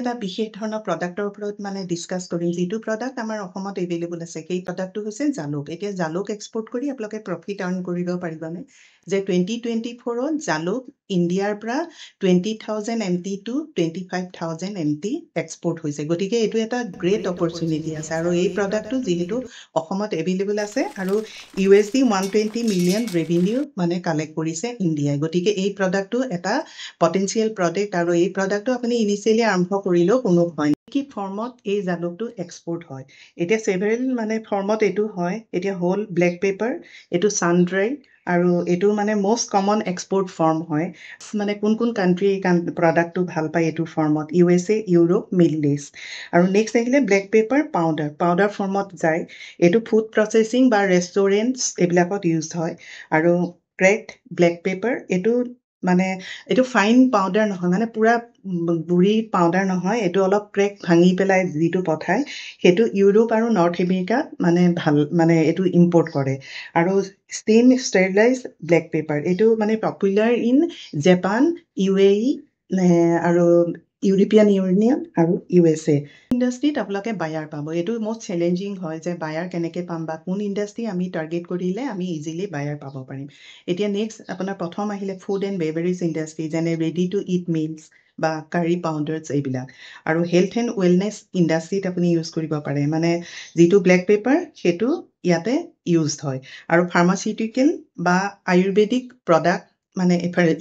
এটা বিশেষ ধৰণৰ প্ৰডাক্টৰ ওপৰত মানে ডিছকাছ কৰিম যিটো প্ৰডাক্ট আমাৰ অসমত এভেইলেবল আছে সেই প্ৰডাক্টটো হৈছে জালুক এতিয়া জালুক এক্সপৰ্ট কৰি আপোনালোকে প্ৰফিট আৰ্ণ কৰিব পাৰিবনে যে 2024ত জালুক ইণ্ডিয়াৰ পৰা 20,000 MT to 25,000 MT এক্সপৰ্ট হৈছে গতিকে এইটো এটা গ্ৰেট অপৰচুনিটি আছে আৰু এই প্ৰডাক্টটো যিহেতু অসমত এভেইলেবল আছে আৰু USD 120 মিলিয়ন ৰেভিনিউ মানে কালেক্ট কৰিছে ইণ্ডিয়াই গতিকে এই প্ৰডাক্টটো এটা পটেনশিয়েল প্ৰডাক্ট আৰু এই প্ৰডাক্টটো আপুনি ইনিচিয়েলি আৰম্ভ কৰিলেও কোনো হয় কি ফৰ্মত এই জালুকটো এক্সপৰ্ট হয় এতিয়া সেভাৰেল মানে ফৰ্মত এইটো হয় এতিয়া হোল ব্লেক পেপাৰ এইটো সান ড্ৰাই আৰু এইটো মানে মোষ্ট কমন এক্সপৰ্ট ফৰ্ম হয় মানে কোন কাণ্ট্ৰি প্ৰডাক্টটো ভাল পায় এইটো ফৰ্মত USA ইউৰোপ মিডল ইষ্ট আৰু নেক্সট আহিলে ব্লেক পেপাৰ পাউডাৰ ফৰ্মত যায় এইটো ফুড প্ৰচেছিং বা ৰেষ্টুৰেণ্টছ এইবিলাকত ইউজ হয় আৰু ক্ৰেকড ব্লেক পেপাৰ এইটো মানে এইটো ফাইন পাউডাৰ নহয় মানে পুৰা গুৰি পাউডাৰ নহয় এইটো অলপ ক্ৰেক ভাঙি পেলাই যিটো পঠায় সেইটো ইউৰোপ আৰু নৰ্থ আমেৰিকাত মানে ভাল মানে এইটো ইম্পৰ্ট কৰে আৰু ষ্টেইন ষ্টেৰিলাইজ ব্লেক পেপাৰ এইটো মানে পপুলাৰ ইন জাপান UAE আৰু ইউৰোপিয়ান ইউনিয়ন আৰু USA ইণ্ডাষ্ট্ৰীত আপোনালোকে বায়াৰ পাব এইটো most চেলেঞ্জিং হয় যে বায়াৰ কেনেকৈ পাম বা কোন ইণ্ডাষ্ট্ৰী আমি টাৰ্গেট কৰিলে আমি ইজিলি বায়াৰ পাব পাৰিম এতিয়া নেক্সট আপোনাৰ প্ৰথম আহিলে ফুড এণ্ড বেভাৰেজ ইণ্ডাষ্ট্ৰী যেনে ৰেডি টু ইট মিলছ বা কাৰী পাউডাৰ্ছ এইবিলাক আৰু হেল্থ এণ্ড ৱেলনেছ ইণ্ডাষ্ট্ৰীত আপুনি ইউজ কৰিব পাৰে মানে যিটো ব্লেক পেপাৰ সেইটো ইয়াতে ইউজড হয় আৰু ফাৰ্মাচিউটিকেল বা আয়ুৰ্বেদিক প্ৰডাক্ট মানে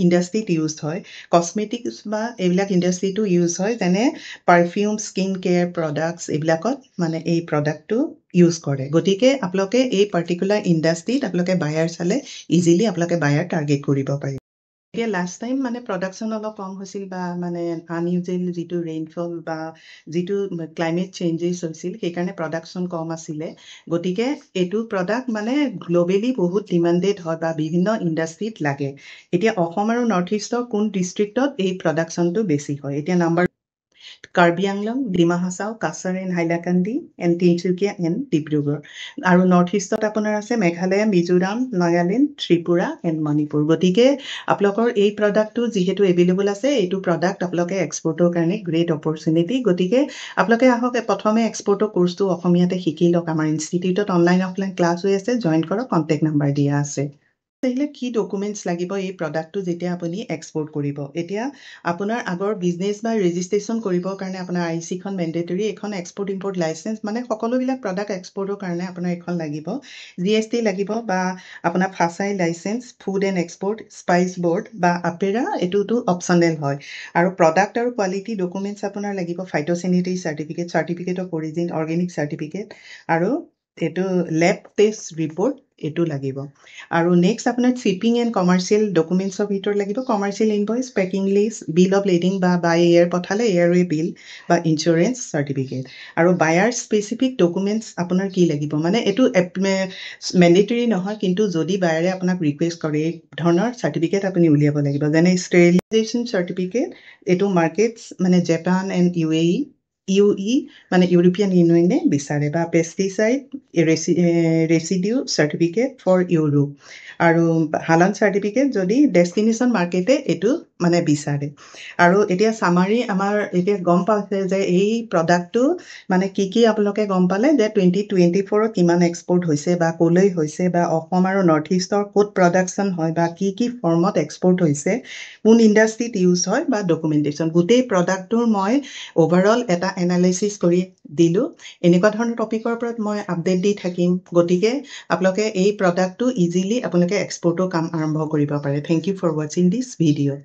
ইণ্ডাষ্ট্ৰীত ইউজড হয় কসমেটিক্স বা এইবিলাক ইণ্ডাষ্ট্ৰীটো ইউজ হয় যেনে পাৰফিউম স্কিন কেয়াৰ প্ৰডাক্টছ এইবিলাকত মানে এই প্ৰডাক্টটো ইউজ কৰে গতিকে আপোনালোকে এই পাৰ্টিকুলাৰ ইণ্ডাষ্ট্ৰীত আপোনালোকে বায়াৰ চালে ইজিলি আপোনালোকে বায়াৰ টাৰ্গেট কৰিব পাৰিব এতিয়া লাষ্ট টাইম মানে প্ৰডাকশ্যন অলপ কম হৈছিল বা মানে আনইউজুৱেল যিটো ৰেইনফল বা যিটো ক্লাইমেট চেঞ্জেছ হৈছিল সেইকাৰণে প্ৰডাকশ্যন কম আছিলে গতিকে এইটো প্ৰডাক্ট মানে গ্ল'বেলি বহুত ডিমাণ্ডেড হয় বা বিভিন্ন ইণ্ডাষ্ট্ৰীত লাগে এতিয়া অসম আৰু নৰ্থ ইষ্টৰ কোন ডিষ্ট্ৰিক্টত এই প্ৰডাকশ্যনটো বেছি হয় এতিয়া number Karbi Anglong Dima Hasao Cachar and Hailakandi and Tinsukia and Dibrugarh আৰু নৰ্থ ইষ্টত আপোনাৰ আছে মেঘালয় মিজোৰাম নাগালেণ্ড ত্ৰিপুৰা এণ্ড মণিপুৰ গতিকে আপোনালোকৰ এই প্ৰডাক্টটো যিহেতু এভেইলেবল আছে এইটো প্ৰডাক্ট আপোনালোকে এক্সপৰ্টৰ কাৰণে গ্ৰেট অপৰচুনিটি গতিকে আপোনালোকে আহক প্ৰথমে এক্সপৰ্টৰ কোৰ্চটো অসমীয়াতে শিকি লওক আমাৰ ইনষ্টিটিউটত অনলাইন অফলাইন ক্লাছ হৈ আছে জইন কৰক কণ্টেক্ট নাম্বাৰ দিয়া আছে আহিলে কি ডকুমেণ্টছ লাগিব এই প্ৰডাক্টটো যেতিয়া আপুনি এক্সপৰ্ট কৰিব এতিয়া আপোনাৰ আগৰ বিজনেছ বা ৰেজিষ্ট্ৰেশ্যন কৰিবৰ কাৰণে আপোনাৰ IC খন মেণ্ডেটৰী এখন এক্সপৰ্ট ইম্পৰ্ট লাইচেঞ্চ মানে সকলোবিলাক প্ৰডাক্ট এক্সপৰ্টৰ কাৰণে আপোনাৰ এখন লাগিব GST লাগিব বা আপোনাৰ FSSAI license food and export spice board বা আপেৰা এইটোতো অপশ্যনেল হয় আৰু প্ৰডাক্ট আৰু কোৱালিটি ডকুমেণ্টছ আপোনাৰ লাগিব phytosanitary certificate of origin organic certificate আৰু এইটো লেব টেষ্ট ৰিপৰ্ট এইটো লাগিব আৰু নেক্সট আপোনাৰ শ্বিপিং এণ্ড কমাৰ্চিয়েল ডকুমেণ্টছৰ ভিতৰত লাগিব commercial invoice packing list bill of lading বা বাই এয়াৰ পঠালে এয়াৰৱে বিল বা ইঞ্চুৰেঞ্চ চাৰ্টিফিকেট আৰু বায়াৰ স্পেচিফিক ডকুমেণ্টছ আপোনাৰ কি লাগিব মানে এইটো মেণ্ডেটৰী নহয় কিন্তু যদি বায়াৰে আপোনাক ৰিকুৱেষ্ট কৰে এই ধৰণৰ চাৰ্টিফিকেট আপুনি উলিয়াব লাগিব যেনে ষ্টেৰিলাইজেশ্যন চাৰ্টিফিকেট এইটো মাৰ্কেটছ মানে জাপান এণ্ড UE মানে ইউৰোপিয়ান ইউনিয়নে বিচাৰে বা pesticide residue certificate for Europe আৰু হালাল চাৰ্টিফিকেট যদি ডেষ্টিনেশ্যন মাৰ্কেটে এইটো মানে বিচাৰে আৰু এতিয়া চামাৰী আমাৰ এতিয়া গম পাইছে যে এই প্ৰডাক্টটো মানে কি আপোনালোকে গম পালে যে 2024ত কিমান এক্সপৰ্ট হৈছে বা ক'লৈ হৈছে বা অসম আৰু নৰ্থ ইষ্টৰ ক'ত প্ৰডাকশ্যন হয় বা কি ফৰ্মত এক্সপৰ্ট হৈছে কোন ইণ্ডাষ্ট্ৰীত ইউজ হয় বা ডকুমেণ্টেশ্যন গোটেই প্ৰডাক্টটোৰ মই অভাৰঅল এটা এনালাইচিছ কৰি দিলোঁ এনেকুৱা ধৰণৰ টপিকৰ ওপৰত মই আপডেট দি থাকিম গতিকে আপোনালোকে এই প্ৰডাক্টটো ইজিলি আপোনালোকে এক্সপৰ্টৰ কাম আৰম্ভ কৰিব পাৰে থেংক ইউ ফৰ ৱাচিং দিছ ভিডিঅ'